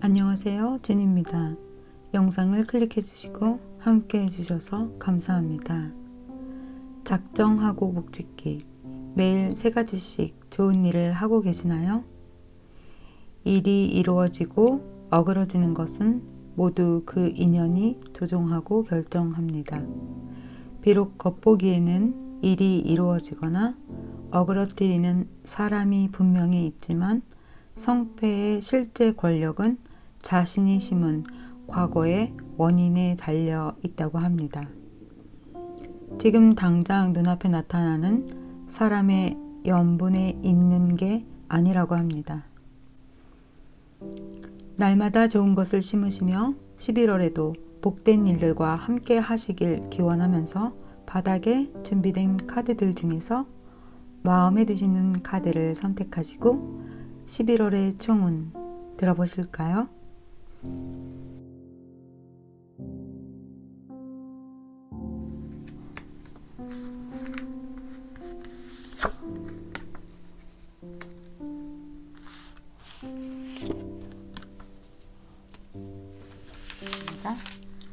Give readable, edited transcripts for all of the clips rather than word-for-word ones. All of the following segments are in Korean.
안녕하세요, 진입니다. 영상을 클릭해 주시고 함께 해주셔서 감사합니다. 작정하고 묵짓기. 매일 3가지씩 좋은 일을 하고 계시나요? 일이 이루어지고 어그러지는 것은 모두 그 인연이 조종하고 결정합니다. 비록 겉보기에는 일이 이루어지거나 어그러뜨리는 사람이 분명히 있지만 성패의 실제 권력은 자신이 심은 과거의 원인에 달려 있다고 합니다. 지금 당장 눈앞에 나타나는 사람의 연분에 있는 게 아니라고 합니다. 날마다 좋은 것을 심으시며 11월에도 복된 일들과 함께 하시길 기원하면서 바닥에 준비된 카드들 중에서 마음에 드시는 카드를 선택하시고 11월의 총운 들어보실까요? 자,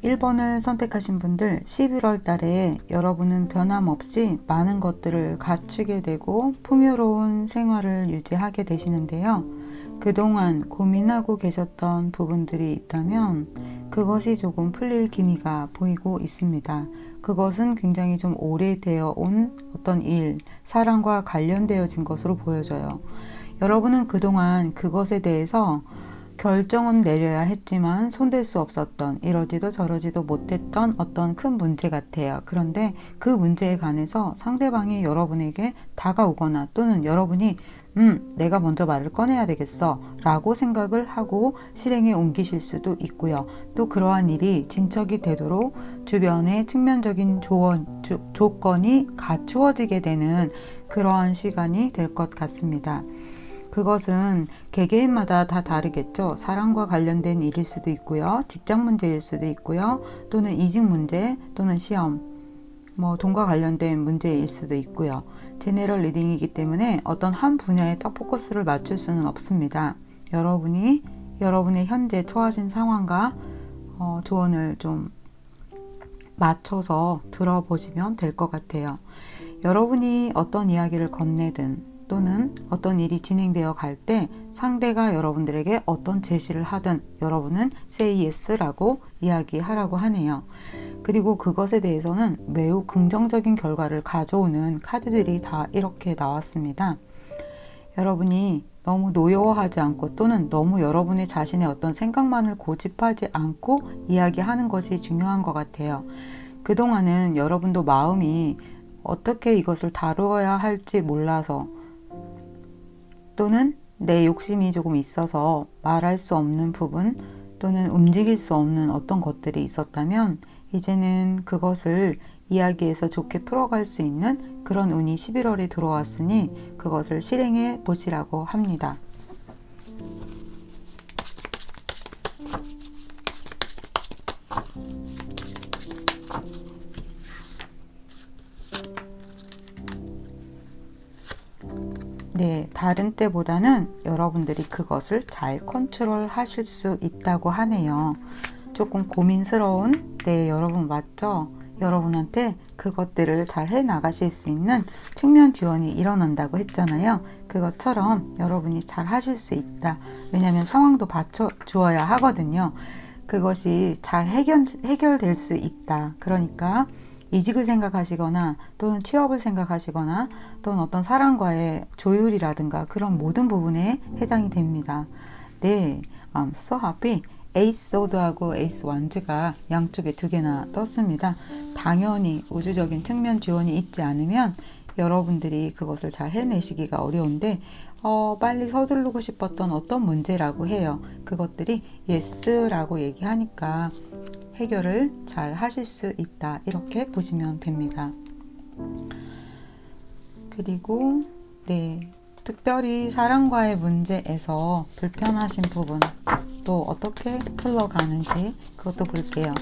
1번을 선택하신 분들 11월 달에 여러분은 변함없이 많은 것들을 갖추게 되고 풍요로운 생활을 유지하게 되시는데요. 그동안 고민하고 계셨던 부분들이 있다면 그것이 조금 풀릴 기미가 보이고 있습니다. 그것은 굉장히 좀 오래되어 온 어떤 일, 사랑과 관련되어진 것으로 보여져요. 여러분은 그동안 그것에 대해서 결정은 내려야 했지만 손댈 수 없었던, 이러지도 저러지도 못했던 어떤 큰 문제 같아요. 그런데 그 문제에 관해서 상대방이 여러분에게 다가오거나 또는 여러분이 내가 먼저 말을 꺼내야 되겠어 라고 생각을 하고 실행에 옮기실 수도 있고요. 또 그러한 일이 진척이 되도록 주변의 측면적인 조건이 갖추어지게 되는 그러한 시간이 될 것 같습니다. 그것은 개개인마다 다 다르겠죠. 사랑과 관련된 일일 수도 있고요. 직장 문제일 수도 있고요. 또는 이직 문제 또는 시험, 돈과 관련된 문제일 수도 있고요. 제너럴 리딩이기 때문에 어떤 한 분야에 딱 포커스를 맞출 수는 없습니다. 여러분이 여러분의 현재 처하신 상황과 조언을 좀 맞춰서 들어보시면 될 것 같아요. 여러분이 어떤 이야기를 건네든 또는 어떤 일이 진행되어 갈 때 상대가 여러분들에게 어떤 제시를 하든 여러분은 say yes라고 이야기하라고 하네요. 그리고 그것에 대해서는 매우 긍정적인 결과를 가져오는 카드들이 다 이렇게 나왔습니다. 여러분이 너무 노여워하지 않고 또는 너무 여러분의 자신의 어떤 생각만을 고집하지 않고 이야기하는 것이 중요한 것 같아요. 그동안은 여러분도 마음이 어떻게 이것을 다루어야 할지 몰라서 또는 내 욕심이 조금 있어서 말할 수 없는 부분 또는 움직일 수 없는 어떤 것들이 있었다면 이제는 그것을 이야기해서 좋게 풀어갈 수 있는 그런 운이 11월에 들어왔으니 그것을 실행해 보시라고 합니다. 네, 다른 때보다는 여러분들이 그것을 잘 컨트롤 하실 수 있다고 하네요. 조금 고민스러운 여러분 맞죠? 여러분한테 그것들을 잘 해나가실 수 있는 측면 지원이 일어난다고 했잖아요. 그것처럼 여러분이 잘 하실 수 있다. 왜냐하면 상황도 받쳐주어야 하거든요. 그것이 잘 해결될 수 있다. 그러니까 이직을 생각하시거나 또는 취업을 생각하시거나 또는 어떤 사람과의 조율이라든가 그런 모든 부분에 해당이 됩니다. 네, I'm so happy. 에이스 소드하고 에이스 완즈가 양쪽에 2개나 떴습니다. 당연히 우주적인 측면 지원이 있지 않으면 여러분들이 그것을 잘 해내시기가 어려운데 빨리 서두르고 싶었던 어떤 문제라고 해요. 그것들이 예스라고 얘기하니까 해결을 잘 하실 수 있다. 이렇게 보시면 됩니다. 그리고 특별히 사랑과의 문제에서 불편하신 부분 또 어떻게 흘러가는지 그것도 볼게요.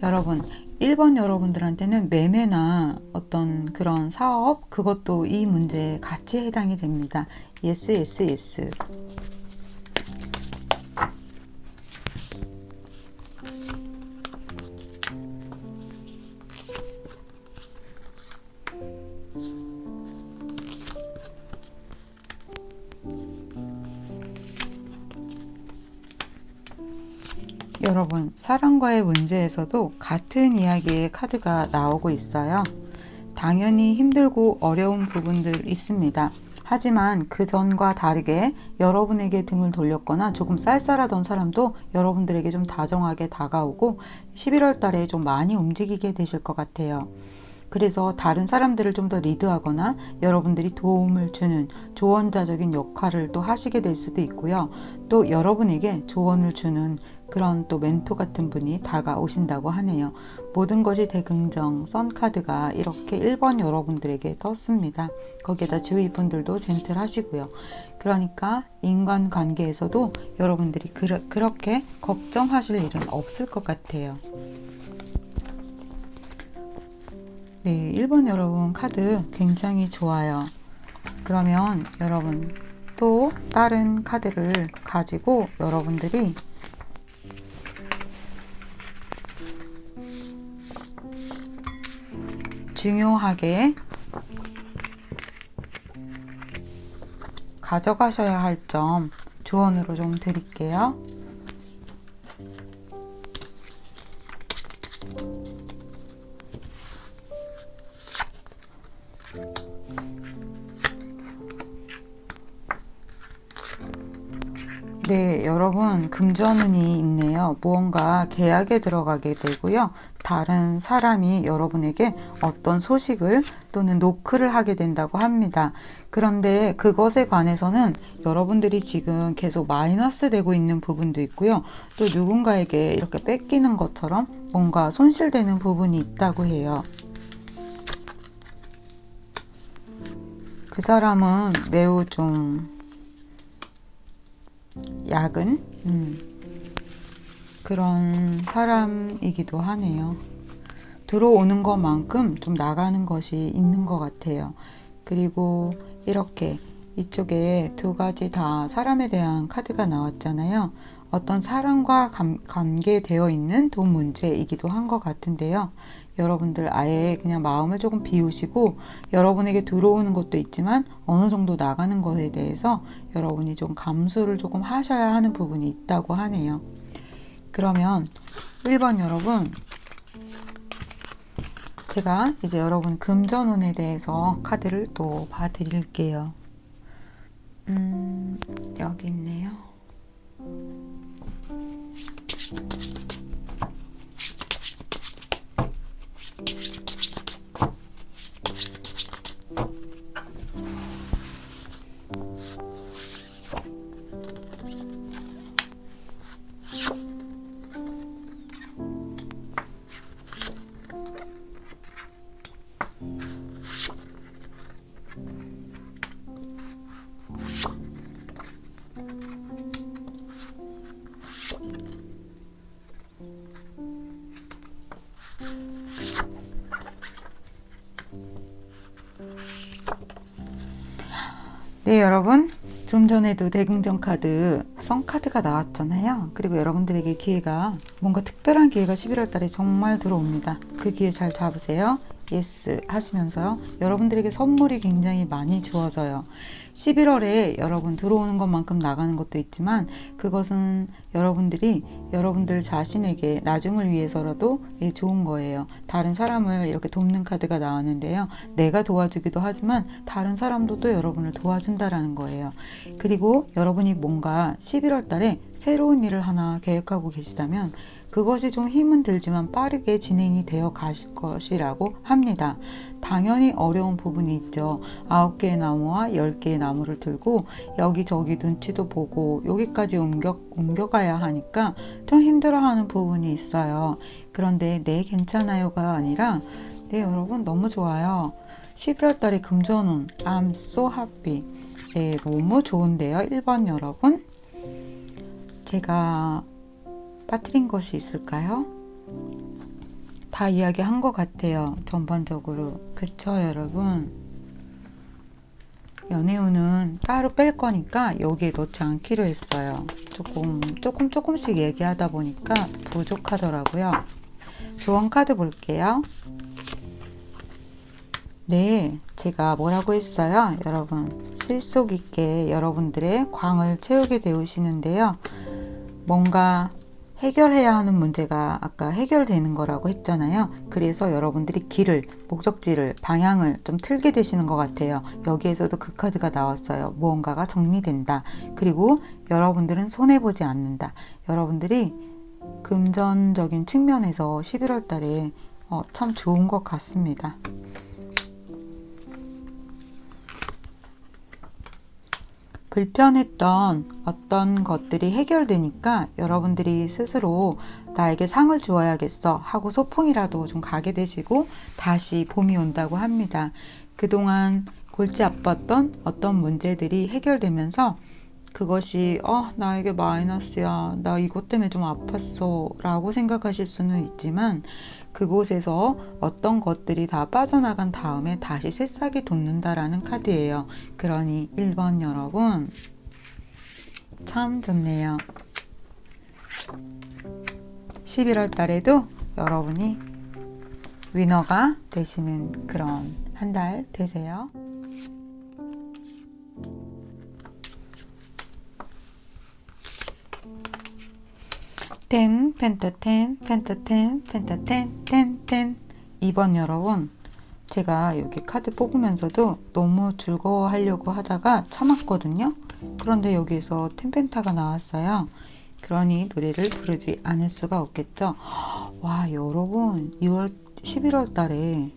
여러분 1번 여러분들한테는 매매나 어떤 그런 사업 그것도 이 문제에 같이 해당이 됩니다. yes, yes, yes. 여러분, 사랑과의 문제에서도 같은 이야기의 카드가 나오고 있어요. 당연히 힘들고 어려운 부분들 있습니다. 하지만 그 전과 다르게 여러분에게 등을 돌렸거나 조금 쌀쌀하던 사람도 여러분들에게 좀 다정하게 다가오고 11월 달에 좀 많이 움직이게 되실 것 같아요. 그래서 다른 사람들을 좀 더 리드하거나 여러분들이 도움을 주는 조언자적인 역할을 또 하시게 될 수도 있고요. 또 여러분에게 조언을 주는 그런 또 멘토 같은 분이 다가오신다고 하네요. 모든 것이 대긍정 선카드가 이렇게 1번 여러분들에게 떴습니다. 거기에다 주위 분들도 젠틀하시고요. 그러니까 인간관계에서도 여러분들이 그렇게 걱정하실 일은 없을 것 같아요. 네, 1번 여러분 카드 굉장히 좋아요. 그러면 여러분 또 다른 카드를 가지고 여러분들이 중요하게 가져가셔야 할 점 조언으로 좀 드릴게요. 네, 여러분 금전운이 있네요. 무언가 계약에 들어가게 되고요. 다른 사람이 여러분에게 어떤 소식을 또는 노크를 하게 된다고 합니다. 그런데 그것에 관해서는 여러분들이 지금 계속 마이너스 되고 있는 부분도 있고요. 또 누군가에게 이렇게 뺏기는 것처럼 뭔가 손실되는 부분이 있다고 해요. 그 사람은 매우 좀 야근 그런 사람이기도 하네요. 들어오는 것만큼 좀 나가는 것이 있는 것 같아요. 그리고 이렇게 이쪽에 두 가지 다 사람에 대한 카드가 나왔잖아요. 어떤 사람과 관계되어 있는 돈 문제이기도 한 것 같은데요. 여러분들 아예 그냥 마음을 조금 비우시고 여러분에게 들어오는 것도 있지만 어느 정도 나가는 것에 대해서 여러분이 좀 감수를 조금 하셔야 하는 부분이 있다고 하네요. 그러면 1번 여러분, 제가 이제 여러분 금전운에 대해서 카드를 또 봐드릴게요. 여기 있네요. 네, 여러분. 좀 전에도 대긍정 카드, 성 카드가 나왔잖아요. 그리고 여러분들에게 기회가, 뭔가 특별한 기회가 11월 달에 정말 들어옵니다. 그 기회 잘 잡으세요. 예스 하시면서요. 여러분들에게 선물이 굉장히 많이 주어져요. 11월에 여러분 들어오는 것만큼 나가는 것도 있지만 그것은 여러분들이 여러분들 자신에게 나중을 위해서라도 좋은 거예요. 다른 사람을 이렇게 돕는 카드가 나왔는데요. 내가 도와주기도 하지만 다른 사람도 또 여러분을 도와준다라는 거예요. 그리고 여러분이 뭔가 11월 달에 새로운 일을 하나 계획하고 계시다면 그것이 좀 힘은 들지만 빠르게 진행이 되어 가실 것이라고 합니다. 당연히 어려운 부분이 있죠. 9개의 나무와 10개의 나무를 들고 여기저기 눈치도 보고 여기까지 옮겨가야 하니까 좀 힘들어하는 부분이 있어요. 그런데 네 괜찮아요가 아니라 네 여러분 너무 좋아요. 11월 달에 금전운 I'm so happy. 네 너무 좋은데요. 1번 여러분 제가 빠뜨린 것이 있을까요? 다 이야기한 것 같아요. 전반적으로. 그쵸 여러분? 연애운은 따로 뺄 거니까 여기에 넣지 않기로 했어요. 조금씩 얘기하다 보니까 부족하더라고요. 조언 카드 볼게요. 네, 제가 뭐라고 했어요? 여러분, 실속 있게 여러분들의 광을 채우게 되시는데요. 뭔가 해결해야 하는 문제가 아까 해결되는 거라고 했잖아요. 그래서 여러분들이 길을, 목적지를, 방향을 좀 틀게 되시는 것 같아요. 여기에서도 그 카드가 나왔어요. 무언가가 정리된다. 그리고 여러분들은 손해보지 않는다. 여러분들이 금전적인 측면에서 11월 달에 참 좋은 것 같습니다. 불편했던 어떤 것들이 해결되니까 여러분들이 스스로 나에게 상을 주어야겠어 하고 소풍이라도 좀 가게 되시고 다시 봄이 온다고 합니다. 그동안 골치 아팠던 어떤 문제들이 해결되면서 그것이 나에게 마이너스야, 나 이것 때문에 좀 아팠어 라고 생각하실 수는 있지만 그곳에서 어떤 것들이 다 빠져나간 다음에 다시 새싹이 돋는다라는 카드예요. 그러니 1번 여러분 참 좋네요. 11월 달에도 여러분이 위너가 되시는 그런 한 달 되세요. 펜타 10. 2번 여러분, 제가 여기 카드 뽑으면서도 너무 즐거워하려고 하다가 참았거든요. 그런데 여기에서 텐펜타가 나왔어요. 그러니 노래를 부르지 않을 수가 없겠죠. 와, 여러분 11월 달에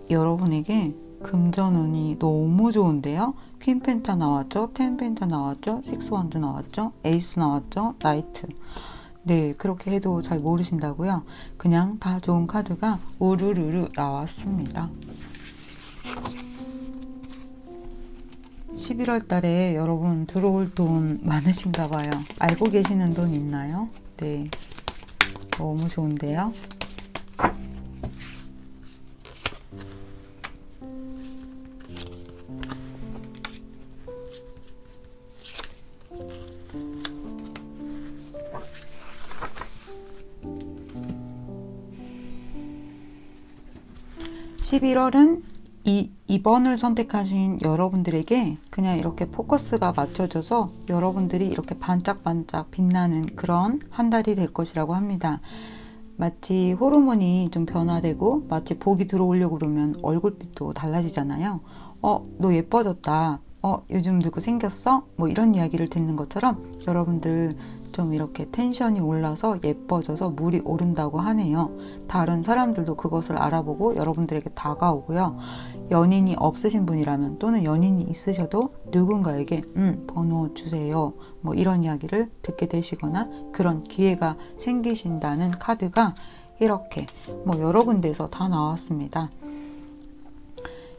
여러분에게 금전운이 너무 좋은데요. 퀸 펜타 나왔죠, 텐 펜타 나왔죠, 식스 원드 나왔죠, 에이스 나왔죠, 나이트. 네, 그렇게 해도 잘 모르신다고요? 그냥 다 좋은 카드가 우르르르 나왔습니다. 11월 달에 여러분 들어올 돈 많으신가 봐요. 알고 계시는 돈 있나요? 네, 너무 좋은데요. (11월은) 2번을 선택하신 여러분들에게 그냥 이렇게 포커스가 맞춰져서 여러분들이 이렇게 반짝반짝 빛나는 그런 한 달이 될 것이라고 합니다. 마치 호르몬이 좀 변화되고 마치 복이 들어오려고 그러면 얼굴빛도 달라지잖아요. 너 예뻐졌다. 요즘 누구 생겼어? 뭐 이런 이야기를 듣는 것처럼 여러분들 좀 이렇게 텐션이 올라서 예뻐져서 물이 오른다고 하네요. 다른 사람들도 그것을 알아보고 여러분들에게 다가오고요. 연인이 없으신 분이라면 또는 연인이 있으셔도 누군가에게 번호 주세요. 뭐 이런 이야기를 듣게 되시거나 그런 기회가 생기신다는 카드가 이렇게 뭐 여러 군데에서 다 나왔습니다.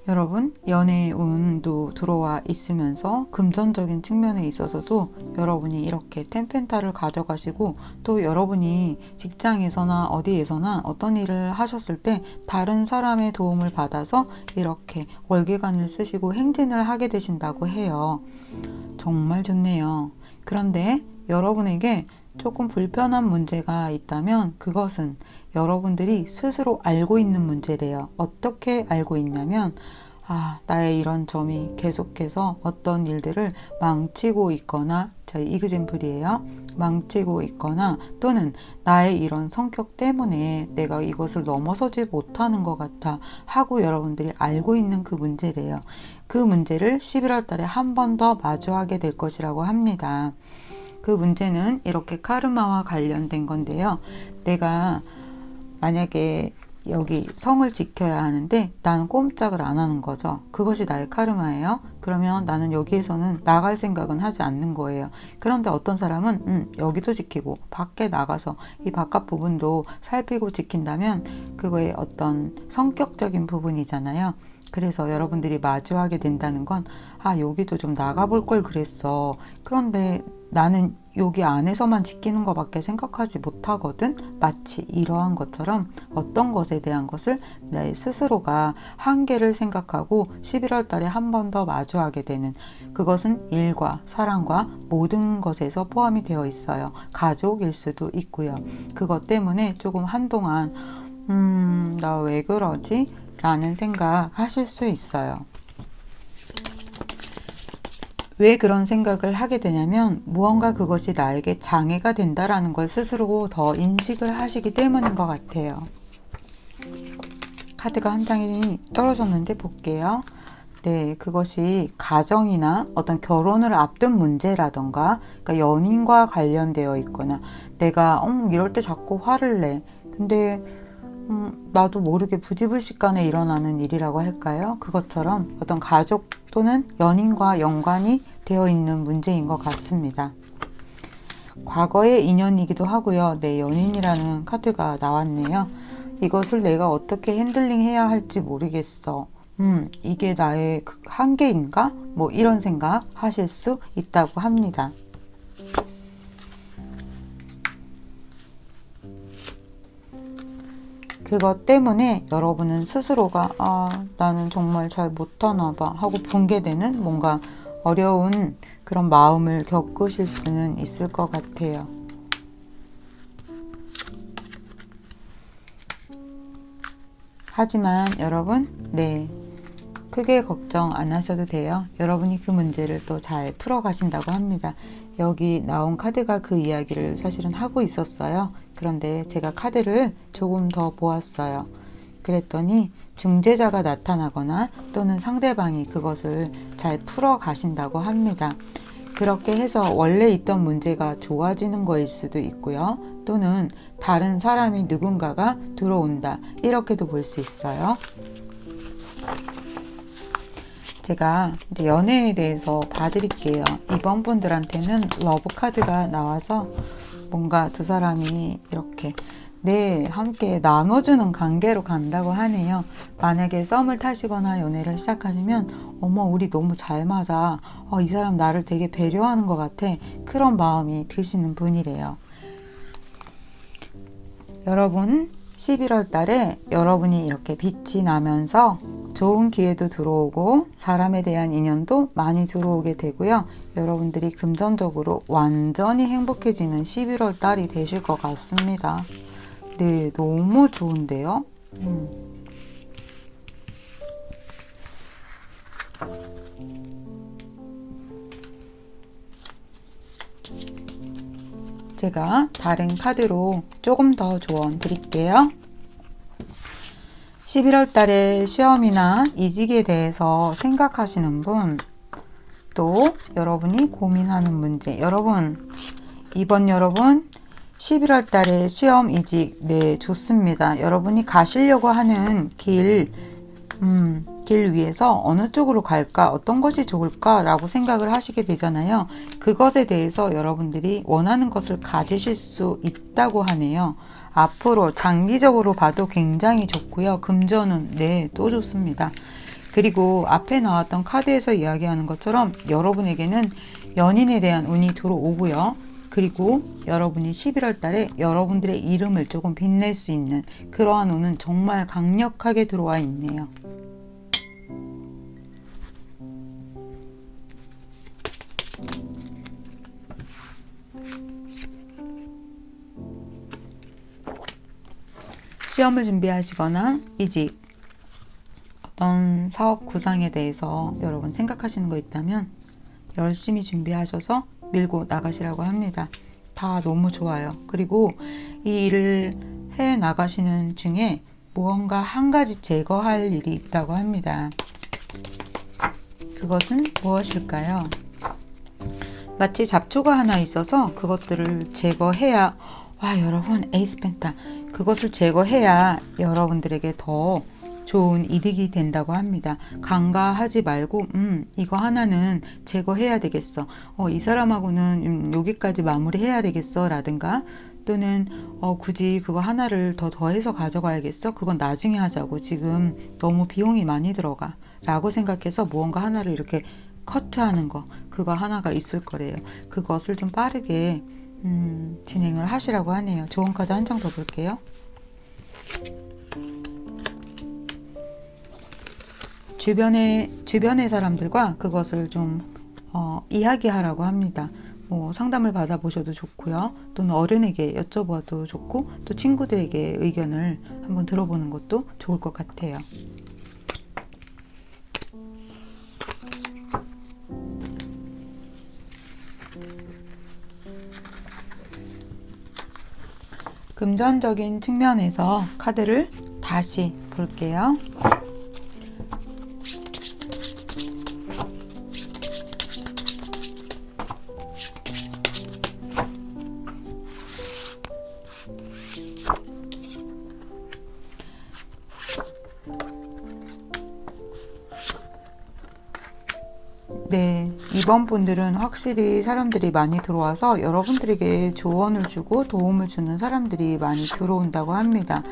여러분, 연애의 운도 들어와 있으면서 금전적인 측면에 있어서도 여러분이 이렇게 텐펜타를 가져가시고 또 여러분이 직장에서나 어디에서나 어떤 일을 하셨을 때 다른 사람의 도움을 받아서 이렇게 월계관을 쓰시고 행진을 하게 되신다고 해요. 정말 좋네요. 그런데 여러분에게 조금 불편한 문제가 있다면 그것은 여러분들이 스스로 알고 있는 문제래요. 어떻게 알고 있냐면 나의 이런 점이 계속해서 어떤 일들을 망치고 있거나 자, 이그젠플이에요. 망치고 있거나 또는 나의 이런 성격 때문에 내가 이것을 넘어서지 못하는 것 같아 하고 여러분들이 알고 있는 그 문제래요. 그 문제를 11월 달에 한 번 더 마주하게 될 것이라고 합니다. 그 문제는 이렇게 카르마와 관련된 건데요. 내가 만약에 여기 성을 지켜야 하는데 나는 꼼짝을 안 하는 거죠. 그것이 나의 카르마예요. 그러면 나는 여기에서는 나갈 생각은 하지 않는 거예요. 그런데 어떤 사람은 여기도 지키고 밖에 나가서 이 바깥 부분도 살피고 지킨다면 그거의 어떤 성격적인 부분이잖아요. 그래서 여러분들이 마주하게 된다는 건 여기도 좀 나가볼 걸 그랬어. 그런데 나는 여기 안에서만 지키는 것밖에 생각하지 못하거든. 마치 이러한 것처럼 어떤 것에 대한 것을 내 스스로가 한계를 생각하고 11월 달에 한 번 더 마주하게 되는 그것은 일과 사랑과 모든 것에서 포함이 되어 있어요. 가족일 수도 있고요. 그것 때문에 조금 한동안 나 왜 그러지? 라는 생각 하실 수 있어요. 왜 그런 생각을 하게 되냐면 무언가 그것이 나에게 장애가 된다라는 걸 스스로 더 인식을 하시기 때문인 것 같아요. 카드가 한 장이 떨어졌는데 볼게요. 네, 그것이 가정이나 어떤 결혼을 앞둔 문제라던가, 그러니까 연인과 관련되어 있거나, 내가 이럴 때 자꾸 화를 내. 근데 나도 모르게 부지불식간에 일어나는 일이라고 할까요? 그것처럼 어떤 가족 또는 연인과 연관이 되어 있는 문제인 것 같습니다. 과거의 인연이기도 하고요. 내 연인이라는 카드가 나왔네요. 이것을 내가 어떻게 핸들링 해야 할지 모르겠어. 이게 나의 한계인가? 뭐 이런 생각 하실 수 있다고 합니다. 그것 때문에 여러분은 스스로가 나는 정말 잘 못하나 봐 하고 붕괴되는 뭔가 어려운 그런 마음을 겪으실 수는 있을 것 같아요. 하지만 여러분, 네, 크게 걱정 안 하셔도 돼요. 여러분이 그 문제를 또 잘 풀어 가신다고 합니다. 여기 나온 카드가 그 이야기를 사실은 하고 있었어요. 그런데 제가 카드를 조금 더 보았어요. 그랬더니 중재자가 나타나거나 또는 상대방이 그것을 잘 풀어 가신다고 합니다. 그렇게 해서 원래 있던 문제가 좋아지는 거일 수도 있고요. 또는 다른 사람이 누군가가 들어온다. 이렇게도 볼 수 있어요. 제가 이제 연애에 대해서 봐드릴게요. 이번 분들한테는 러브 카드가 나와서 뭔가 두 사람이 이렇게 함께 나눠주는 관계로 간다고 하네요. 만약에 썸을 타시거나 연애를 시작하시면 어머 우리 너무 잘 맞아. 이 사람 나를 되게 배려하는 것 같아. 그런 마음이 드시는 분이래요. 여러분 11월 달에 여러분이 이렇게 빛이 나면서 좋은 기회도 들어오고 사람에 대한 인연도 많이 들어오게 되고요. 여러분들이 금전적으로 완전히 행복해지는 11월 달이 되실 것 같습니다. 네, 너무 좋은데요? 제가 다른 카드로 조금 더 조언 드릴게요. 11월 달에 시험이나 이직에 대해서 생각하시는 분, 또 여러분이 고민하는 문제, 이번 여러분 11월 달에 시험 이직, 네, 좋습니다. 여러분이 가시려고 하는 길 위에서 어느 쪽으로 갈까, 어떤 것이 좋을까 라고 생각을 하시게 되잖아요. 그것에 대해서 여러분들이 원하는 것을 가지실 수 있다고 하네요. 앞으로 장기적으로 봐도 굉장히 좋고요. 금전은 네, 또 좋습니다. 그리고 앞에 나왔던 카드에서 이야기하는 것처럼 여러분에게는 연인에 대한 운이 들어오고요. 그리고 여러분이 11월 달에 여러분들의 이름을 조금 빛낼 수 있는 그러한 운은 정말 강력하게 들어와 있네요. 시험을 준비하시거나 이직, 어떤 사업 구상에 대해서 여러분 생각하시는 거 있다면 열심히 준비하셔서 밀고 나가시라고 합니다. 다 너무 좋아요. 그리고 이 일을 해 나가시는 중에 무언가 한 가지 제거할 일이 있다고 합니다. 그것은 무엇일까요? 마치 잡초가 하나 있어서 그것들을 제거해야, 여러분 에이스 펜타, 그것을 제거해야 여러분들에게 더 좋은 이득이 된다고 합니다. 간과하지 말고 이거 하나는 제거해야 되겠어. 이 사람하고는 여기까지 마무리해야 되겠어 라든가, 또는 굳이 그거 하나를 더 더해서 가져가야겠어. 그건 나중에 하자고. 지금 너무 비용이 많이 들어가 라고 생각해서 무언가 하나를 이렇게 커트하는 거, 그거 하나가 있을 거래요. 그것을 좀 빠르게 진행을 하시라고 하네요. 좋은 카드 한 장 더 볼게요. 주변의 사람들과 그것을 좀 이야기하라고 합니다. 뭐 상담을 받아보셔도 좋고요. 또는 어른에게 여쭤봐도 좋고, 또 친구들에게 의견을 한번 들어보는 것도 좋을 것 같아요. 금전적인 측면에서 카드를 다시 볼게요. 네, 이번 분들은 확실히 사람들이 많이 들어와서 여러분들에게 조언을 주고 도움을 주는 사람들이 많이 들어온다고 합니다.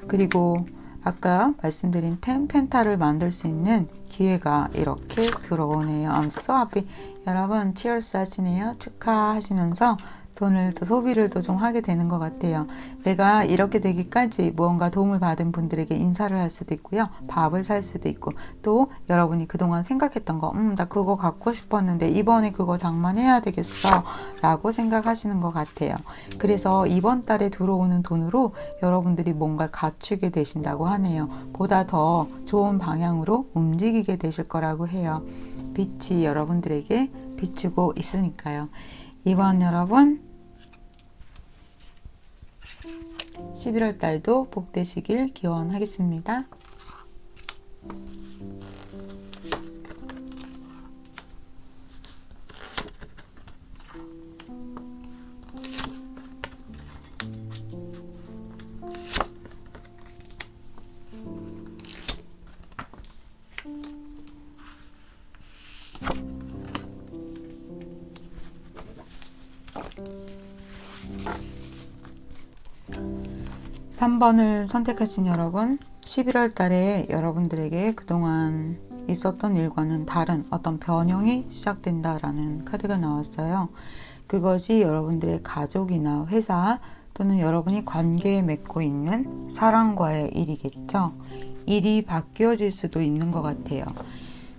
그리고 아까 말씀드린 10 펜타를 만들 수 있는 기회가 이렇게 들어오네요. I'm so happy. 여러분 cheers 하시네요. 축하하시면서 돈을 또 소비를 또 좀 하게 되는 것 같아요. 내가 이렇게 되기까지 무언가 도움을 받은 분들에게 인사를 할 수도 있고요. 밥을 살 수도 있고, 또 여러분이 그동안 생각했던 거, 나 그거 갖고 싶었는데 이번에 그거 장만해야 되겠어 라고 생각하시는 것 같아요. 그래서 이번 달에 들어오는 돈으로 여러분들이 뭔가를 갖추게 되신다고 하네요. 보다 더 좋은 방향으로 움직이게 되실 거라고 해요. 빛이 여러분들에게 비추고 있으니까요. 이번 여러분 11월 달도 복되시길 기원하겠습니다. 삼 번을 선택하신 여러분, 11월 달에 여러분들에게 그동안 있었던 일과는 다른 어떤 변형이 시작된다라는 카드가 나왔어요. 그것이 여러분들의 가족이나 회사 또는 여러분이 관계에 맺고 있는 사람과의 일이겠죠. 일이 바뀌어질 수도 있는 것 같아요.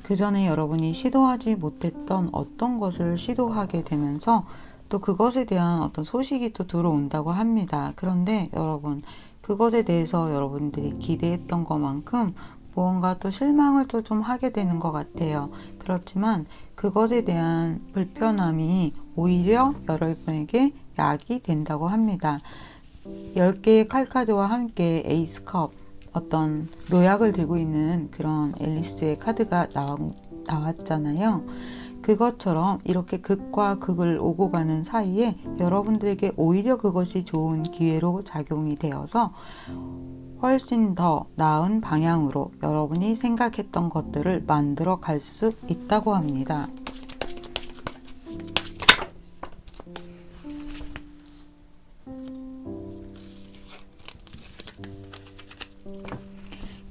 그 전에 여러분이 시도하지 못했던 어떤 것을 시도하게 되면서 또 그것에 대한 어떤 소식이 또 들어온다고 합니다. 그런데 여러분, 그것에 대해서 여러분들이 기대했던 것만큼 무언가 또 실망을 또 좀 하게 되는 것 같아요. 그렇지만 그것에 대한 불편함이 오히려 여러분에게 약이 된다고 합니다. 10개의 칼카드와 함께 에이스컵, 어떤 노약을 들고 있는 그런 앨리스의 카드가 나왔잖아요. 그것처럼 이렇게 극과 극을 오고 가는 사이에 여러분들에게 오히려 그것이 좋은 기회로 작용이 되어서 훨씬 더 나은 방향으로 여러분이 생각했던 것들을 만들어 갈 수 있다고 합니다.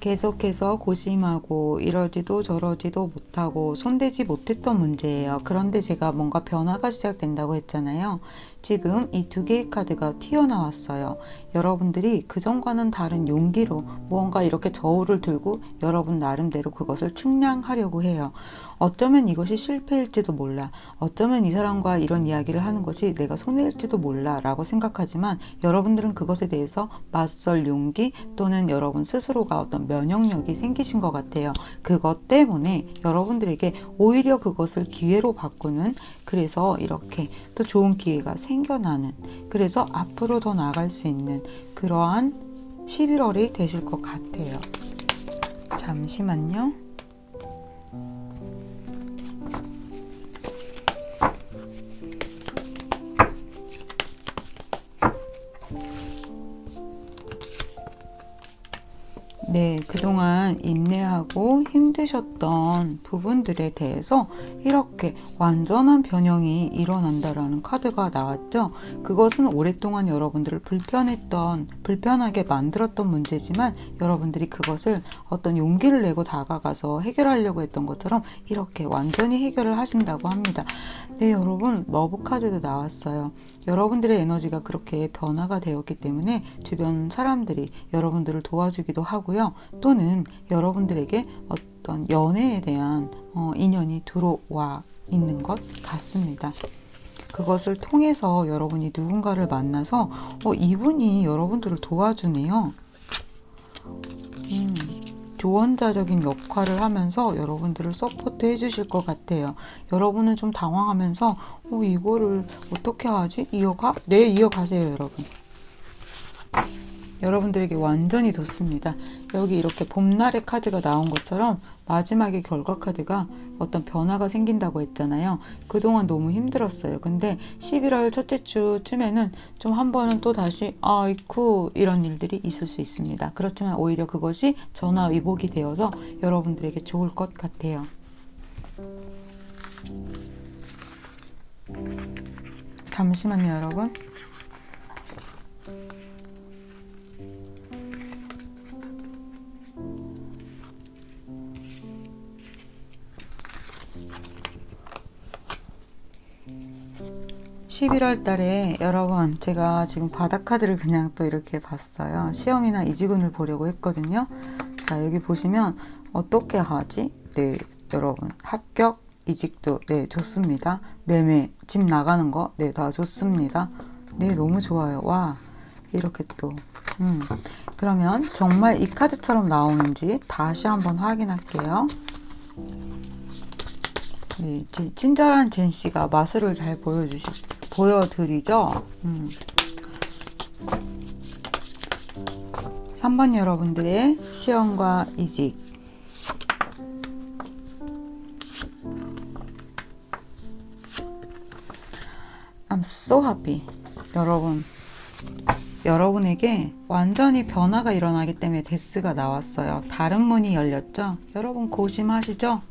계속해서 고심하고 이러지도 저러지도 못하고 손대지 못했던 문제예요. 그런데 제가 뭔가 변화가 시작된다고 했잖아요. 지금 이 두 개의 카드가 튀어나왔어요. 여러분들이 그전과는 다른 용기로 무언가 이렇게 저울을 들고 여러분 나름대로 그것을 측량하려고 해요. 어쩌면 이것이 실패일지도 몰라. 어쩌면 이 사람과 이런 이야기를 하는 것이 내가 손해일지도 몰라 라고 생각하지만 여러분들은 그것에 대해서 맞설 용기 또는 여러분 스스로가 어떤 면역력이 생기신 것 같아요. 그것 때문에 여러분들에게 오히려 그것을 기회로 바꾸는, 그래서 이렇게 또 좋은 기회가 생겨나는, 그래서 앞으로 더 나아갈 수 있는 그러한 11월이 되실 것 같아요. 잠시만요. 네, 그동안 인내하고 힘드셨던 부분들에 대해서 이렇게 완전한 변형이 일어난다라는 카드가 나왔죠. 그것은 오랫동안 여러분들을 불편하게 만들었던 문제지만 여러분들이 그것을 어떤 용기를 내고 다가가서 해결하려고 했던 것처럼 이렇게 완전히 해결을 하신다고 합니다. 네, 여러분, 러브 카드도 나왔어요. 여러분들의 에너지가 그렇게 변화가 되었기 때문에 주변 사람들이 여러분들을 도와주기도 하고요. 또는 여러분들에게 어떤 연애에 대한 인연이 들어와 있는 것 같습니다. 그것을 통해서 여러분이 누군가를 만나서 이분이 여러분들을 도와주네요. 조언자적인 역할을 하면서 여러분들을 서포트 해주실 것 같아요. 여러분은 좀 당황하면서 이거를 어떻게 하지? 이어가? 네, 이어가세요, 여러분. 여러분들에게 완전히 좋습니다. 여기 이렇게 봄날의 카드가 나온 것처럼 마지막에 결과 카드가 어떤 변화가 생긴다고 했잖아요. 그동안 너무 힘들었어요. 근데 11월 첫째 주쯤에는 좀 한 번은 또 다시 아이쿠 이런 일들이 있을 수 있습니다. 그렇지만 오히려 그것이 전화위복이 되어서 여러분들에게 좋을 것 같아요. 잠시만요, 여러분. (11월) 달에 여러분, 제가 지금 바닥 카드를 그냥 또 이렇게 봤어요. 시험이나 이직운을 보려고 했거든요. 자, 여기 보시면 어떻게 하지? 네, 여러분, 합격, 이직도 네 좋습니다. 매매, 집 나가는 거 네 다 좋습니다. 네, 너무 좋아요. 와, 이렇게 또 그러면 정말 이 카드처럼 나오는지 다시 한번 확인할게요. 네, 친절한 젠씨가 마술을 잘 보여드리죠. 3번 여러분들의 시험과 이직. I'm so happy. 여러분에게 완전히 변화가 일어나기 때문에 데스가 나왔어요. 다른 문이 열렸죠? 여러분 고심하시죠?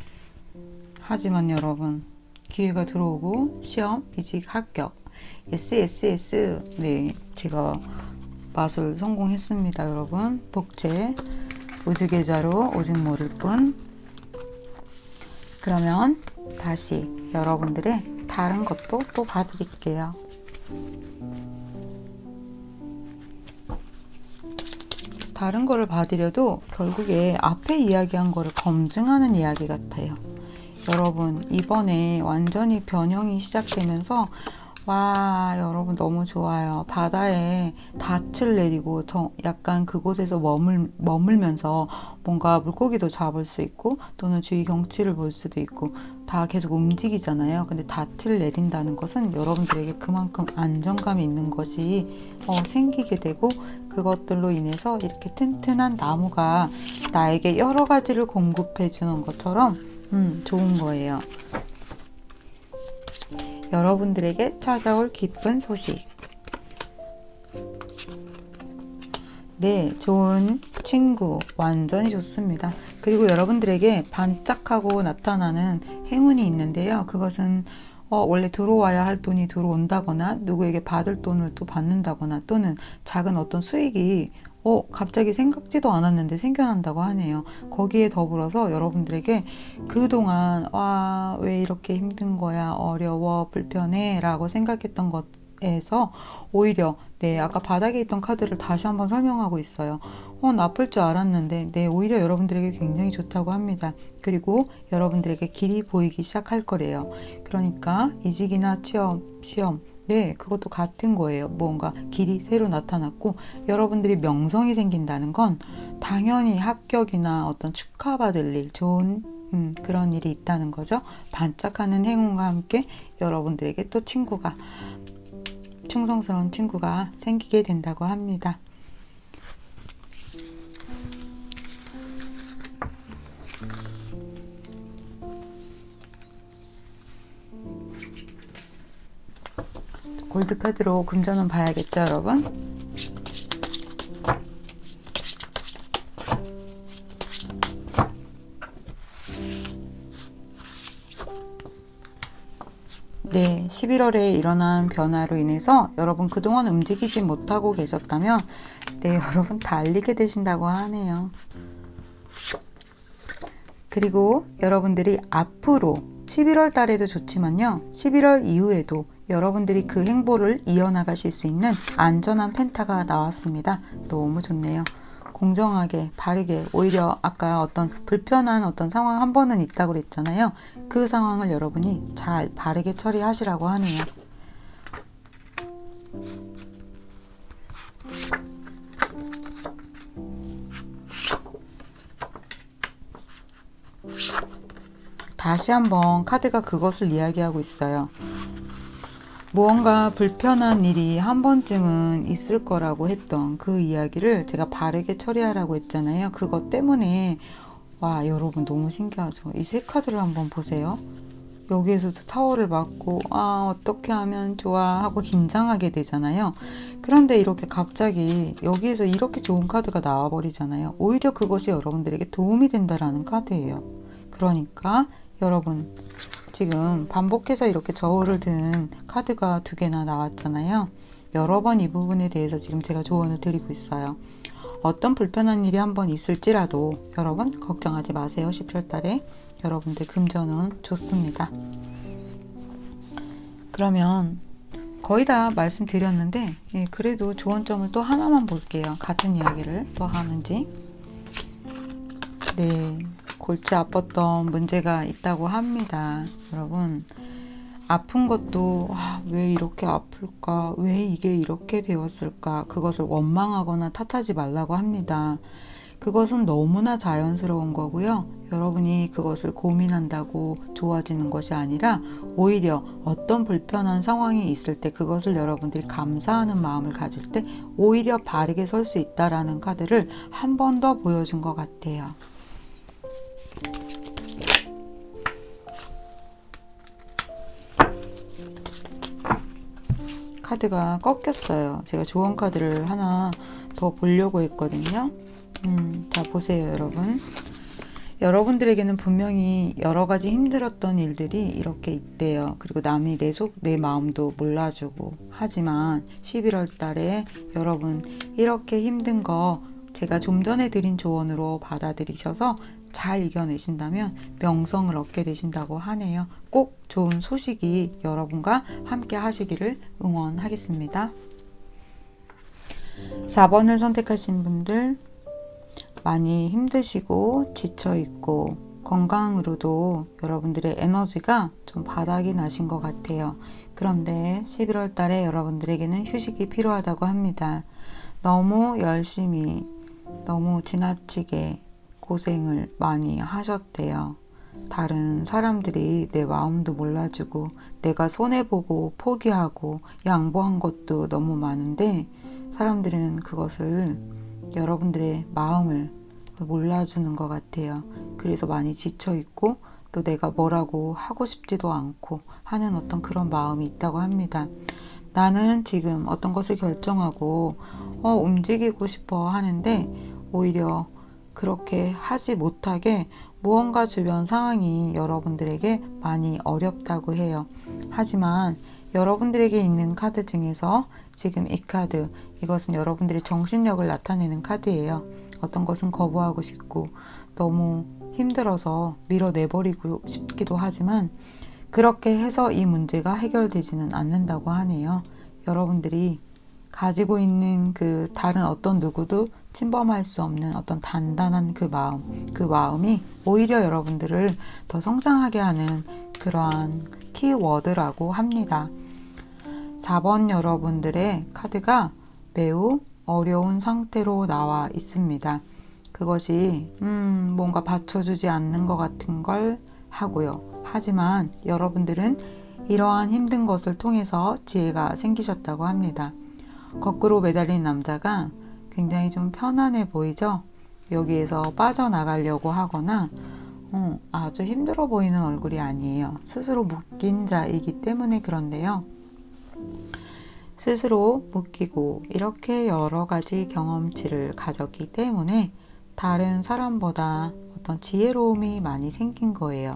하지만 여러분, 기회가 들어오고 시험, 이직, 합격. yes. 네, 제가 마술 성공했습니다. 여러분, 복제, 우주계좌로 오직 모를 뿐. 그러면 다시 여러분들의 다른 것도 또 봐드릴게요. 다른 거를 봐드려도 결국에 앞에 이야기한 거를 검증하는 이야기 같아요. 여러분, 이번에 완전히 변형이 시작되면서 와, 여러분 너무 좋아요. 바다에 닻을 내리고 약간 그곳에서 머물면서 뭔가 물고기도 잡을 수 있고 또는 주위 경치를 볼 수도 있고 다 계속 움직이잖아요. 근데 닻을 내린다는 것은 여러분들에게 그만큼 안정감이 있는 것이 생기게 되고 그것들로 인해서 이렇게 튼튼한 나무가 나에게 여러 가지를 공급해 주는 것처럼 좋은 거예요. 여러분들에게 찾아올 기쁜 소식. 네, 좋은 친구, 완전히 좋습니다. 그리고 여러분들에게 반짝하고 나타나는 행운이 있는데요. 그것은 원래 들어와야 할 돈이 들어온다거나 누구에게 받을 돈을 또 받는다거나 또는 작은 어떤 수익이 갑자기 생각지도 않았는데 생겨난다고 하네요. 거기에 더불어서 여러분들에게 그동안 와, 왜 이렇게 힘든 거야, 어려워, 불편해 라고 생각했던 것에서 오히려 네, 아까 바닥에 있던 카드를 다시 한번 설명하고 있어요. 나쁠 줄 알았는데 네, 오히려 여러분들에게 굉장히 좋다고 합니다. 그리고 여러분들에게 길이 보이기 시작할 거래요. 그러니까 이직이나 시험 네, 그것도 같은 거예요. 뭔가 길이 새로 나타났고 여러분들이 명성이 생긴다는 건 당연히 합격이나 어떤 축하받을 일, 좋은 그런 일이 있다는 거죠. 반짝하는 행운과 함께 여러분들에게 또 충성스러운 친구가 생기게 된다고 합니다. 골드카드로 금전운 봐야겠죠, 여러분? 네, 11월에 일어난 변화로 인해서 여러분 그동안 움직이지 못하고 계셨다면 네, 여러분 달리게 되신다고 하네요. 그리고 여러분들이 앞으로 11월 달에도 좋지만요. 11월 이후에도 여러분들이 그 행보를 이어나가실 수 있는 안전한 펜타가 나왔습니다. 너무 좋네요. 공정하게, 바르게, 오히려 아까 어떤 불편한 어떤 상황 한 번은 있다고 그랬잖아요. 그 상황을 여러분이 잘 바르게 처리하시라고 하네요. 다시 한번 카드가 그것을 이야기하고 있어요. 무언가 불편한 일이 한 번쯤은 있을 거라고 했던 그 이야기를 제가 바르게 처리하라고 했잖아요. 그것 때문에 와, 여러분 너무 신기하죠? 이 세 카드를 한번 보세요. 여기에서도 타워를 맞고 어떻게 하면 좋아 하고 긴장하게 되잖아요. 그런데 이렇게 갑자기 여기에서 이렇게 좋은 카드가 나와버리잖아요. 오히려 그것이 여러분들에게 도움이 된다라는 카드예요. 그러니까 여러분 지금 반복해서 이렇게 저울을 든 카드가 두 개나 나왔잖아요. 여러 번 이 부분에 대해서 지금 제가 조언을 드리고 있어요. 어떤 불편한 일이 한번 있을지라도 여러분 걱정하지 마세요. 11월 달에 여러분들 금전은 좋습니다. 그러면 거의 다 말씀드렸는데 그래도 조언점을 또 하나만 볼게요. 같은 이야기를 또 하는지. 네, 골치 아팠던 문제가 있다고 합니다. 여러분 아픈 것도 왜 이렇게 아플까? 왜 이게 이렇게 되었을까? 그것을 원망하거나 탓하지 말라고 합니다. 그것은 너무나 자연스러운 거고요. 여러분이 그것을 고민한다고 좋아지는 것이 아니라 오히려 어떤 불편한 상황이 있을 때 그것을 여러분들이 감사하는 마음을 가질 때 오히려 바르게 설 수 있다라는 카드를 한 번 더 보여준 것 같아요. 카드가 꺾였어요. 제가 조언 카드를 하나 더 보려고 했거든요. 자, 보세요, 여러분. 여러분들에게는 분명히 여러 가지 힘들었던 일들이 이렇게 있대요. 그리고 남이 내 마음도 몰라주고. 하지만 11월 달에 여러분 이렇게 힘든 거 제가 좀 전에 드린 조언으로 받아들이셔서 잘 이겨내신다면 명성을 얻게 되신다고 하네요. 꼭 좋은 소식이 여러분과 함께 하시기를 응원하겠습니다. 4번을 선택하신 분들 많이 힘드시고 지쳐있고 건강으로도 여러분들의 에너지가 좀 바닥이 나신 것 같아요. 그런데 11월 달에 여러분들에게는 휴식이 필요하다고 합니다. 너무 열심히 너무 지나치게 고생을 많이 하셨대요. 다른 사람들이 내 마음도 몰라주고 내가 손해보고 포기하고 양보한 것도 너무 많은데 사람들은 그것을 여러분들의 마음을 몰라주는 것 같아요. 그래서 많이 지쳐있고 또 내가 뭐라고 하고 싶지도 않고 하는 어떤 그런 마음이 있다고 합니다. 나는 지금 어떤 것을 결정하고 움직이고 싶어 하는데 오히려 그렇게 하지 못하게 무언가 주변 상황이 여러분들에게 많이 어렵다고 해요. 하지만 여러분들에게 있는 카드 중에서 지금 이 카드, 이것은 여러분들의 정신력을 나타내는 카드예요. 어떤 것은 거부하고 싶고 너무 힘들어서 밀어내버리고 싶기도 하지만 그렇게 해서 이 문제가 해결되지는 않는다고 하네요. 여러분들이 가지고 있는 그 다른 어떤 누구도 침범할 수 없는 어떤 단단한 그 마음이 오히려 여러분들을 더 성장하게 하는 그러한 키워드라고 합니다. 4번 여러분들의 카드가 매우 어려운 상태로 나와 있습니다. 그것이 뭔가 받쳐주지 않는 것 같은 걸 하고요. 하지만 여러분들은 이러한 힘든 것을 통해서 지혜가 생기셨다고 합니다. 거꾸로 매달린 남자가 굉장히 좀 편안해 보이죠? 여기에서 빠져나가려고 하거나 아주 힘들어 보이는 얼굴이 아니에요. 스스로 묶인 자이기 때문에 그런데요. 스스로 묶이고 이렇게 여러 가지 경험치를 가졌기 때문에 다른 사람보다 어떤 지혜로움이 많이 생긴 거예요.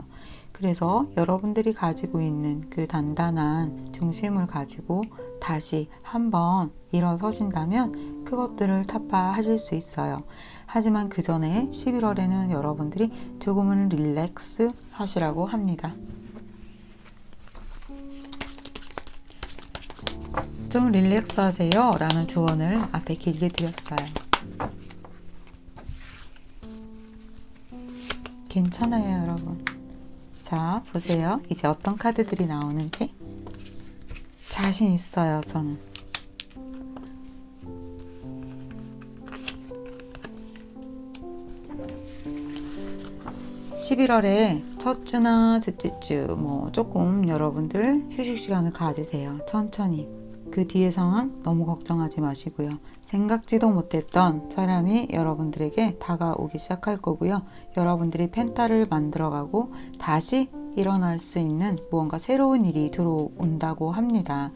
그래서 여러분들이 가지고 있는 그 단단한 중심을 가지고 다시 한번 일어서신다면 그것들을 타파하실 수 있어요. 하지만 그 전에 11월에는 여러분들이 조금은 릴렉스 하시라고 합니다. 좀 릴렉스 하세요 라는 조언을 앞에 길게 드렸어요. 괜찮아요, 여러분. 자, 보세요. 이제 어떤 카드들이 나오는지. 자신 있어요, 저는. (11월에) 첫 주나 둘째 주 뭐 조금 여러분들 휴식 시간을 가지세요. 천천히. 그 뒤의 상황 너무 걱정하지 마시고요. 생각지도 못했던 사람이 여러분들에게 다가오기 시작할 거고요. 여러분들이 펜타를 만들어가고 다시 일어날 수 있는 무언가 새로운 일이 들어온다고 합니다.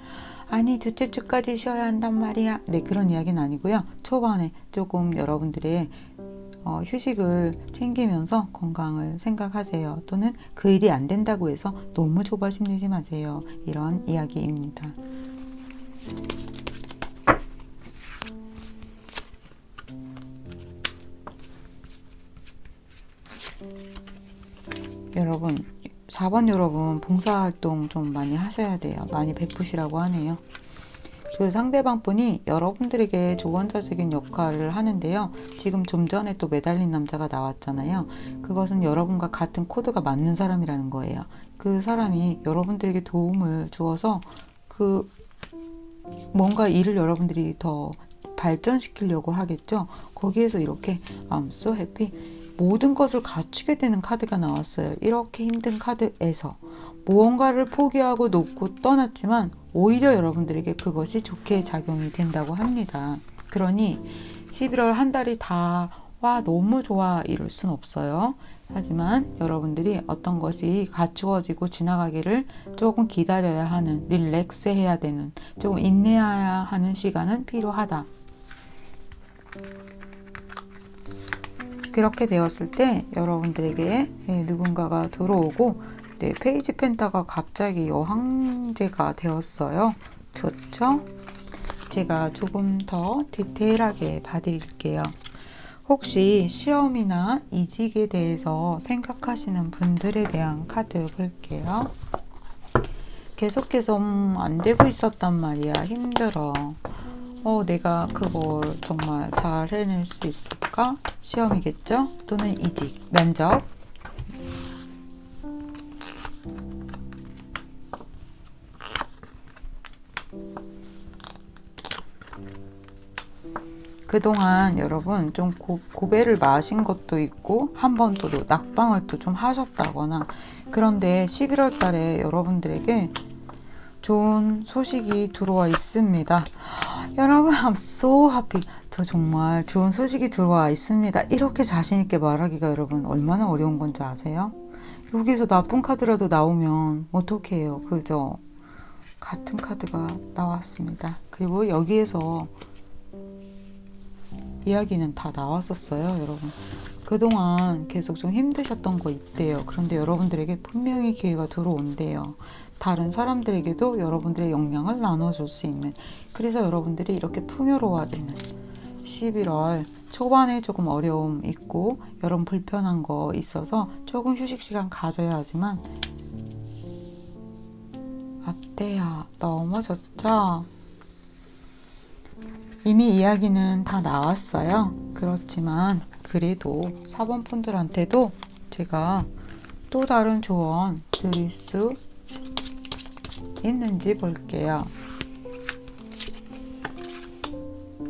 아니 둘째 주까지 쉬어야 한단 말이야. 네, 그런 이야기는 아니고요. 초반에 조금 여러분들의 휴식을 챙기면서 건강을 생각하세요. 또는 그 일이 안 된다고 해서 너무 조바심 내지 마세요. 이런 이야기입니다. 여러분 4번 여러분 봉사활동 좀 많이 하셔야 돼요. 많이 베푸시라고 하네요. 그 상대방 분이 여러분들에게 조언자적인 역할을 하는데요. 지금 좀 전에 또 매달린 남자가 나왔잖아요. 그것은 여러분과 같은 코드가 맞는 사람이라는 거예요. 그 사람이 여러분들에게 도움을 주어서 그 뭔가 일을 여러분들이 더 발전시키려고 하겠죠. 거기에서 이렇게 I'm so happy 모든 것을 갖추게 되는 카드가 나왔어요. 이렇게 힘든 카드에서 무언가를 포기하고 놓고 떠났지만 오히려 여러분들에게 그것이 좋게 작용이 된다고 합니다. 그러니 11월 한 달이 다 와 너무 좋아 이럴 순 없어요. 하지만 여러분들이 어떤 것이 갖추어지고 지나가기를 조금 기다려야 하는, 릴렉스 해야 되는, 조금 인내해야 하는 시간은 필요하다. 그렇게 되었을 때 여러분들에게 누군가가 들어오고 페이지 펜타가 갑자기 여왕제가 되었어요. 좋죠? 제가 조금 더 디테일하게 봐드릴게요. 혹시 시험이나 이직에 대해서 생각하시는 분들에 대한 카드 볼게요. 계속해서 안 되고 있었단 말이야. 힘들어. 내가 그걸 정말 잘 해낼 수 있을까? 시험이겠죠? 또는 이직, 면접. 그동안 여러분 좀 고배를 마신 것도 있고 한 번 또 낙방을 또 좀 하셨다거나 그런데 11월 달에 여러분들에게 좋은 소식이 들어와 있습니다. 여러분 I'm so happy. 저 정말 좋은 소식이 들어와 있습니다. 이렇게 자신있게 말하기가 여러분 얼마나 어려운 건지 아세요? 여기서 나쁜 카드라도 나오면 어떡해요. 그죠? 같은 카드가 나왔습니다. 그리고 여기에서 이야기는 다 나왔었어요. 여러분 그동안 계속 좀 힘드셨던 거 있대요. 그런데 여러분들에게 분명히 기회가 들어온대요. 다른 사람들에게도 여러분들의 역량을 나눠줄 수 있는, 그래서 여러분들이 이렇게 풍요로워지는 11월 초반에 조금 어려움 있고 여러분 불편한 거 있어서 조금 휴식 시간 가져야 하지만 어때요? 너무 좋죠? 이미 이야기는 다 나왔어요. 그렇지만 그래도 4번 분들한테도 제가 또 다른 조언 드릴 수 있는지 볼게요.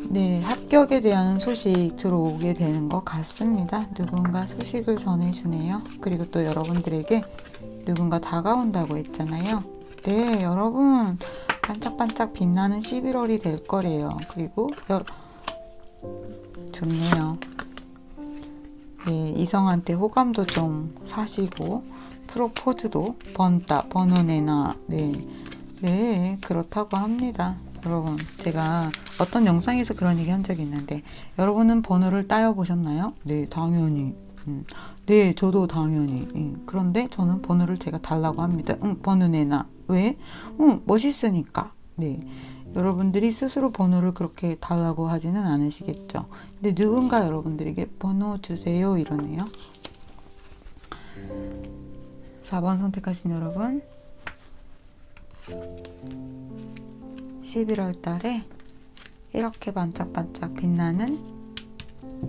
네, 합격에 대한 소식 들어오게 되는 것 같습니다. 누군가 소식을 전해주네요. 그리고 또 여러분들에게 누군가 다가온다고 했잖아요. 네, 여러분 반짝반짝 빛나는 11월이 될 거래요. 그리고 좋네요. 네, 이성한테 호감도 좀 사시고 프로포즈도 번호내나 네 그렇다고 합니다. 여러분 제가 어떤 영상에서 그런 얘기 한 적이 있는데 여러분은 번호를 따여 보셨나요? 네 당연히 네 저도 당연히 그런데 저는 번호를 제가 달라고 합니다. 번호 내놔. 왜? 멋있으니까. 네 여러분들이 스스로 번호를 그렇게 달라고 하지는 않으시겠죠. 근데 누군가 여러분들에게 번호 주세요 이러네요. 4번 선택하신 여러분 11월 달에 이렇게 반짝반짝 빛나는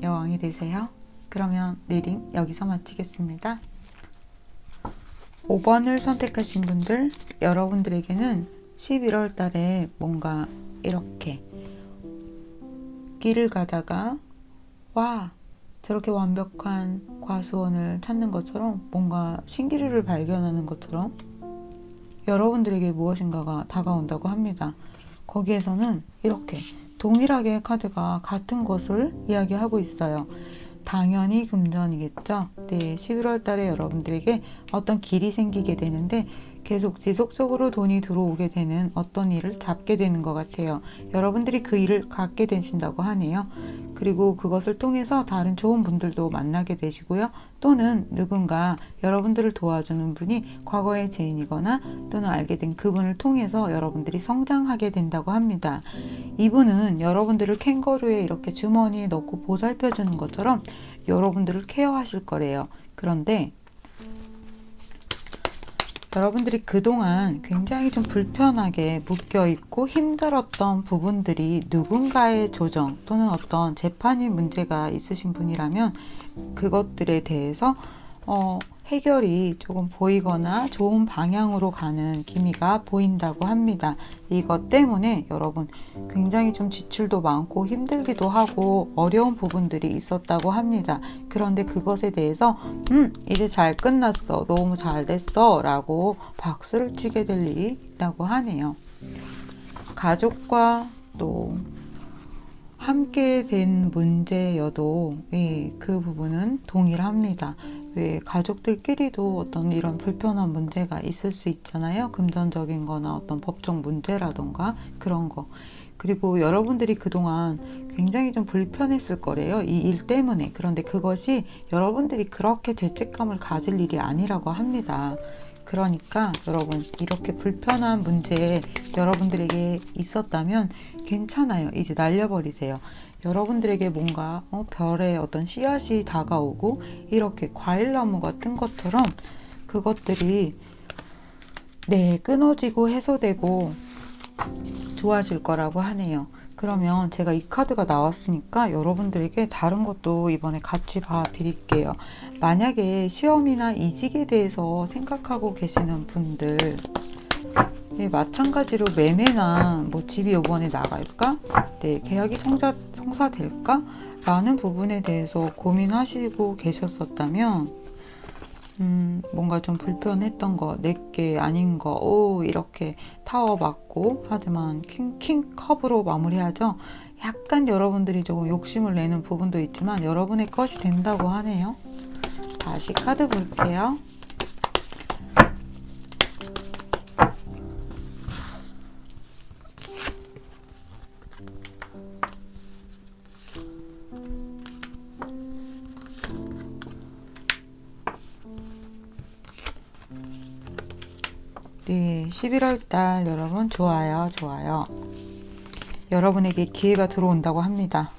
여왕이 되세요. 그러면 리딩 여기서 마치겠습니다. 5번을 선택하신 분들 여러분들에게는 11월 달에 뭔가 이렇게 길을 가다가 와 저렇게 완벽한 과수원을 찾는 것처럼 뭔가 신기루를 발견하는 것처럼 여러분들에게 무엇인가가 다가온다고 합니다. 거기에서는 이렇게 동일하게 카드가 같은 것을 이야기하고 있어요. 당연히 금전이겠죠. 네, 11월 달에 여러분들에게 어떤 길이 생기게 되는데 계속 지속적으로 돈이 들어오게 되는 어떤 일을 잡게 되는 것 같아요. 여러분들이 그 일을 갖게 되신다고 하네요. 그리고 그것을 통해서 다른 좋은 분들도 만나게 되시고요. 또는 누군가 여러분들을 도와주는 분이 과거의 지인이거나 또는 알게 된 그분을 통해서 여러분들이 성장하게 된다고 합니다. 이분은 여러분들을 캥거루에 이렇게 주머니에 넣고 보살펴주는 것처럼 여러분들을 케어하실 거래요. 그런데 여러분들이 그동안 굉장히 좀 불편하게 묶여있고 힘들었던 부분들이 누군가의 조정 또는 어떤 재판이 문제가 있으신 분이라면 그것들에 대해서 해결이 조금 보이거나 좋은 방향으로 가는 기미가 보인다고 합니다. 이것 때문에 여러분 굉장히 좀 지출도 많고 힘들기도 하고 어려운 부분들이 있었다고 합니다. 그런데 그것에 대해서 이제 잘 끝났어, 너무 잘 됐어 라고 박수를 치게 될 일이 있다고 하네요. 가족과 또 함께 된 문제여도 그 부분은 동일합니다. 왜 가족들끼리도 어떤 이런 불편한 문제가 있을 수 있잖아요. 금전적인 거나 어떤 법적 문제라던가 그런 거. 그리고 여러분들이 그동안 굉장히 좀 불편했을 거래요. 이 일 때문에. 그런데 그것이 여러분들이 그렇게 죄책감을 가질 일이 아니라고 합니다. 그러니까 여러분 이렇게 불편한 문제 여러분들에게 있었다면 괜찮아요. 이제 날려버리세요. 여러분들에게 뭔가 별의 어떤 씨앗이 다가오고 이렇게 과일나무가 뜬 것처럼 그것들이 끊어지고 해소되고 좋아질 거라고 하네요. 그러면 제가 이 카드가 나왔으니까 여러분들에게 다른 것도 이번에 같이 봐 드릴게요. 만약에 시험이나 이직에 대해서 생각하고 계시는 분들 마찬가지로 매매나 집이 이번에 나갈까? 계약이 성사될까? 라는 부분에 대해서 고민하시고 계셨었다면 뭔가 좀 불편했던 거, 내게 아닌 거, 이렇게 타워 맞고, 하지만 킹컵으로 마무리하죠. 약간 여러분들이 조금 욕심을 내는 부분도 있지만 여러분의 것이 된다고 하네요. 다시 카드 볼게요. 네, 11월 달 여러분 좋아요. 여러분에게 기회가 들어온다고 합니다.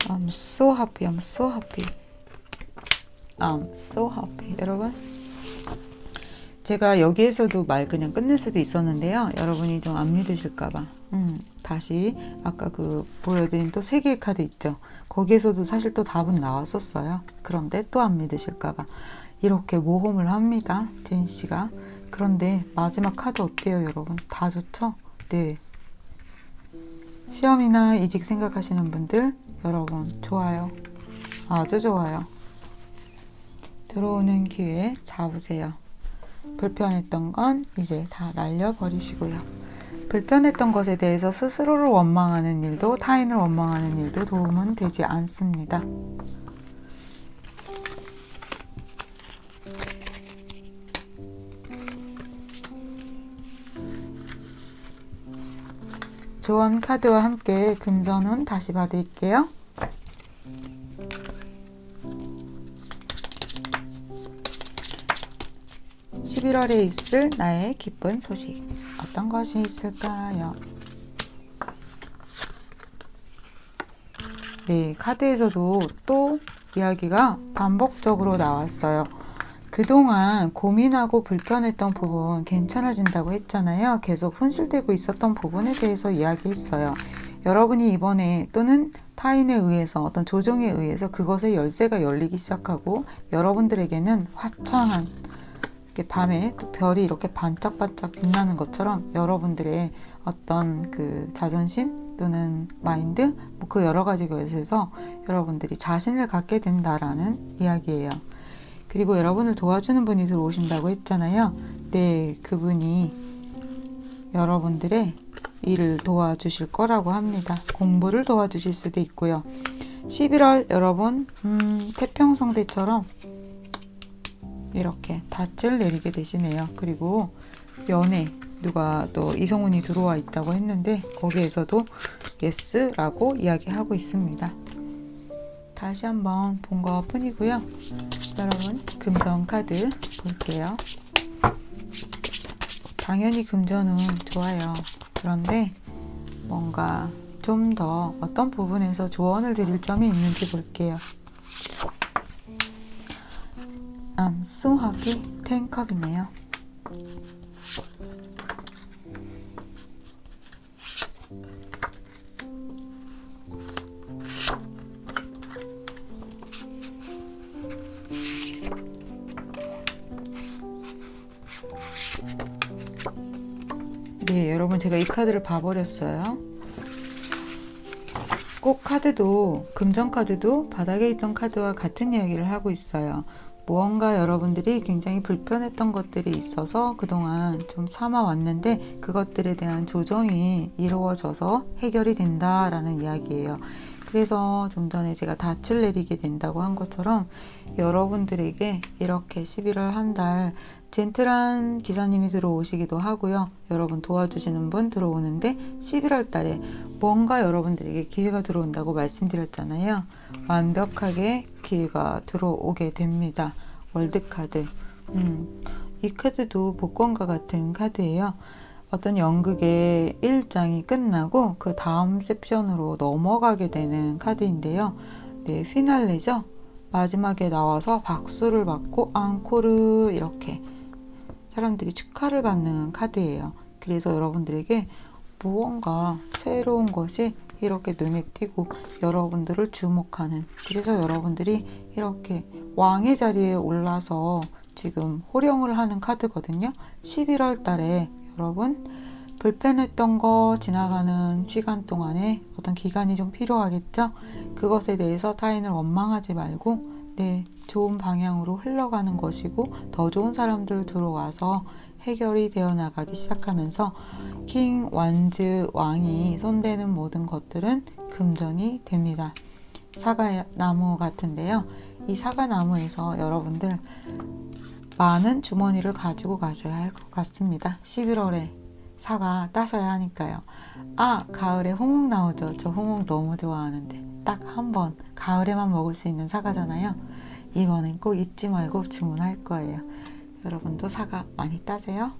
I'm so happy. I'm so happy. I'm so happy. 여러분, 제가 여기에서도 말 그냥 끝낼 수도 있었는데요. 여러분이 좀 안 믿으실까봐 다시 아까 그 보여드린 또 3개의 카드 있죠. 거기에서도 사실 또 답은 나왔었어요. 그런데 또 안 믿으실까봐 이렇게 모험을 합니다. 제인씨가. 그런데 마지막 카드 어때요 여러분? 다 좋죠? 네. 시험이나 이직 생각하시는 분들 여러분 좋아요. 아주 좋아요. 들어오는 기회 잡으세요. 불편했던 건 이제 다 날려버리시고요. 불편했던 것에 대해서 스스로를 원망하는 일도 타인을 원망하는 일도 도움은 되지 않습니다. 조언 카드와 함께 금전운 다시 봐드릴게요. (11월에) 있을 나의 기쁜 소식 어떤 것이 있을까요? 네, 카드에서도 또 이야기가 반복적으로 나왔어요. 그동안 고민하고 불편했던 부분 괜찮아진다고 했잖아요. 계속 손실되고 있었던 부분에 대해서 이야기했어요. 여러분이 이번에 또는 타인에 의해서 어떤 조정에 의해서 그것의 열쇠가 열리기 시작하고 여러분들에게는 화창한 밤에 또 별이 이렇게 반짝반짝 빛나는 것처럼 여러분들의 어떤 그 자존심 또는 마인드 뭐 그 여러 가지 것에서 여러분들이 자신을 갖게 된다라는 이야기예요. 그리고 여러분을 도와주는 분이 들어오신다고 했잖아요. 네, 그분이 여러분들의 일을 도와주실 거라고 합니다. 공부를 도와주실 수도 있고요. 11월 여러분 태평성대처럼 이렇게 닻을 내리게 되시네요. 그리고 연애 누가 또 이성운이 들어와 있다고 했는데 거기에서도 예스라고 이야기하고 있습니다. 다시 한번 본 것 뿐이고요. 여러분 금전 카드 볼게요. 당연히 금전은 좋아요. 그런데 뭔가 좀 더 어떤 부분에서 조언을 드릴 점이 있는지 볼게요. 수학이 10컵이네요. 네, 여러분 제가 이 카드를 봐버렸어요. 꼭 카드도 금전 카드도 바닥에 있던 카드와 같은 이야기를 하고 있어요. 무언가 여러분들이 굉장히 불편했던 것들이 있어서 그동안 좀 참아왔는데 그것들에 대한 조정이 이루어져서 해결이 된다라는 이야기예요. 그래서 좀 전에 제가 닻을 내리게 된다고 한 것처럼 여러분들에게 이렇게 11월 한 달 젠틀한 기사님이 들어오시기도 하고요. 여러분 도와주시는 분 들어오는데 11월 달에 뭔가 여러분들에게 기회가 들어온다고 말씀드렸잖아요. 완벽하게 기회가 들어오게 됩니다. 월드카드. 이 카드도 복권과 같은 카드예요. 어떤 연극의 1장이 끝나고 그 다음 섹션으로 넘어가게 되는 카드인데요. 네, 피날레죠. 마지막에 나와서 박수를 받고 앙코르 이렇게 사람들이 축하를 받는 카드예요. 그래서 여러분들에게 무언가 새로운 것이 이렇게 눈에 띄고 여러분들을 주목하는, 그래서 여러분들이 이렇게 왕의 자리에 올라서 지금 호령을 하는 카드거든요. 11월 달에 여러분 불편했던 거 지나가는 시간 동안에 어떤 기간이 좀 필요하겠죠. 그것에 대해서 타인을 원망하지 말고 네, 좋은 방향으로 흘러가는 것이고 더 좋은 사람들 들어와서 해결이 되어 나가기 시작하면서 킹, 완즈, 왕이 손대는 모든 것들은 금전이 됩니다. 사과나무 같은데요. 이 사과나무에서 여러분들 많은 주머니를 가지고 가셔야 할 것 같습니다. 11월에 사과 따셔야 하니까요. 아, 가을에 홍옥 나오죠. 저 홍옥 너무 좋아하는데 딱 한 번 가을에만 먹을 수 있는 사과잖아요. 이번엔 꼭 잊지 말고 주문할 거예요. 여러분도 사과 많이 따세요.